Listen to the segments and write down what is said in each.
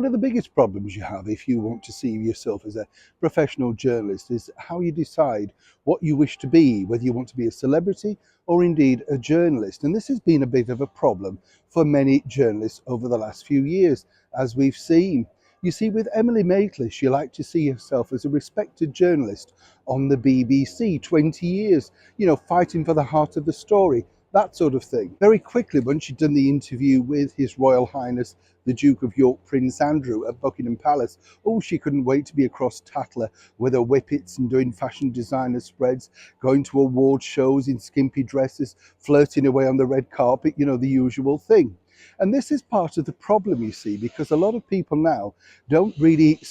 One of the biggest problems you have if you want to see yourself as a professional journalist is how you decide what you wish to be, whether you want to be a celebrity or indeed a journalist. And this has been a bit of a problem for many journalists over the last few years, as we've seen. You see, with Emily Maitlis, you like to see herself as a respected journalist on the BBC, 20 years, fighting for the heart of the story, that sort of thing. Very quickly, when she'd done the interview with His Royal Highness the Duke of York, Prince Andrew, at Buckingham Palace, oh, she couldn't wait to be across Tatler with her whippets and doing fashion designer spreads, going to award shows in skimpy dresses, flirting away on the red carpet, the usual thing. And this is part of the problem, you see, because a lot of people now don't really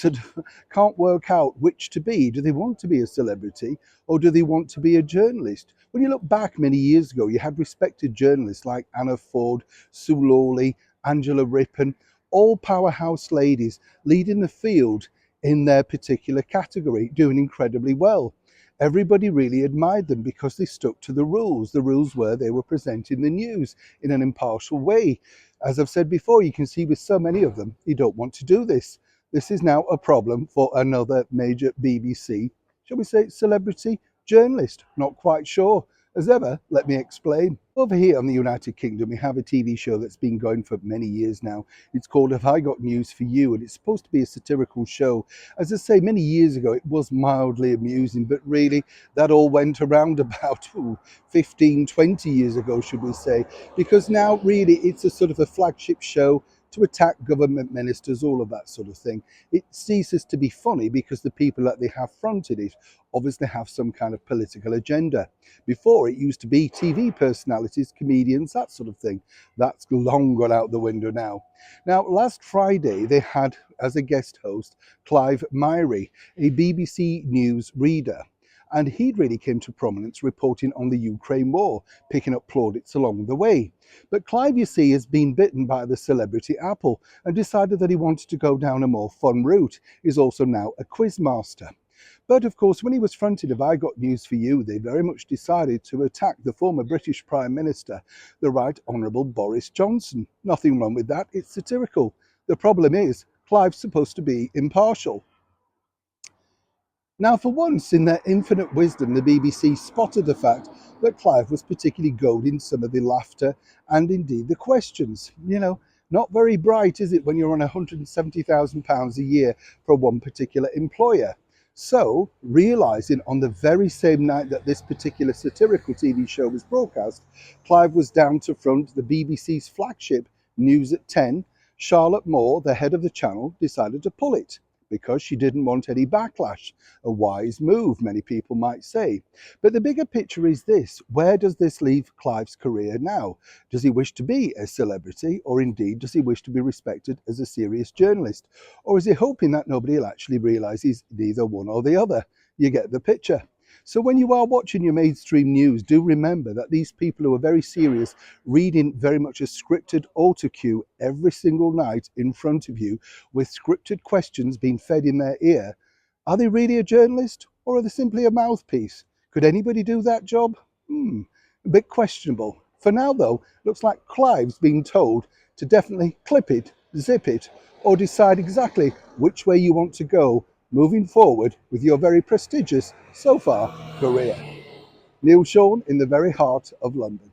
can't work out which to be. Do they want to be a celebrity or do they want to be a journalist? When you look back many years ago, you had respected journalists like Anna Ford, Sue Lawley, Angela Rippon, all powerhouse ladies leading the field in their particular category, doing incredibly well. Everybody really admired them because they stuck to the rules. The rules were they were presenting the news in an impartial way. As I've said before, you can see with so many of them, they don't want to do this. This is now a problem for another major BBC, shall we say, celebrity journalist. Not quite sure. As ever, let me explain. Over here in the United Kingdom, we have a TV show that's been going for many years now. It's called Have I Got News for You? And it's supposed to be a satirical show. As I say, many years ago, it was mildly amusing, but really that all went around about 15, 20 years ago, should we say, because now really it's a sort of a flagship show to attack government ministers, all of that sort of thing. It ceases to be funny because the people that they have fronted it obviously have some kind of political agenda. Before, it used to be TV personalities, comedians, that sort of thing. That's long gone out the window now. Now, last Friday, they had as a guest host Clive Myrie, a BBC News reader. And he'd really came to prominence reporting on the Ukraine war, picking up plaudits along the way. But Clive, you see, has been bitten by the celebrity apple and decided that he wanted to go down a more fun route. He's also now a quiz master. But of course, when he was fronted Have I Got News for You, they very much decided to attack the former British Prime Minister, the Right Honourable Boris Johnson. Nothing wrong with that, it's satirical. The problem is, Clive's supposed to be impartial. Now, for once, in their infinite wisdom, the BBC spotted the fact that Clive was particularly goading some of the laughter and indeed the questions. Not very bright, is it, when you're on £170,000 a year for one particular employer? So, realising on the very same night that this particular satirical TV show was broadcast, Clive was down to front the BBC's flagship News at 10. Charlotte Moore, the head of the channel, decided to pull it because she didn't want any backlash. A wise move, many people might say. But the bigger picture is this: where does this leave Clive's career now? Does he wish to be a celebrity, or indeed does he wish to be respected as a serious journalist? Or is he hoping that nobody will actually realise he's neither one or the other? You get the picture. So when you are watching your mainstream news, do remember that these people who are very serious, reading very much a scripted autocue every single night in front of you with scripted questions being fed in their ear, are they really a journalist or are they simply a mouthpiece? Could anybody do that job? A bit questionable. For now though, looks like Clive's being told to definitely clip it, zip it, or decide exactly which way you want to go moving forward with your very prestigious, so far, career. Neil Sean in the very heart of London.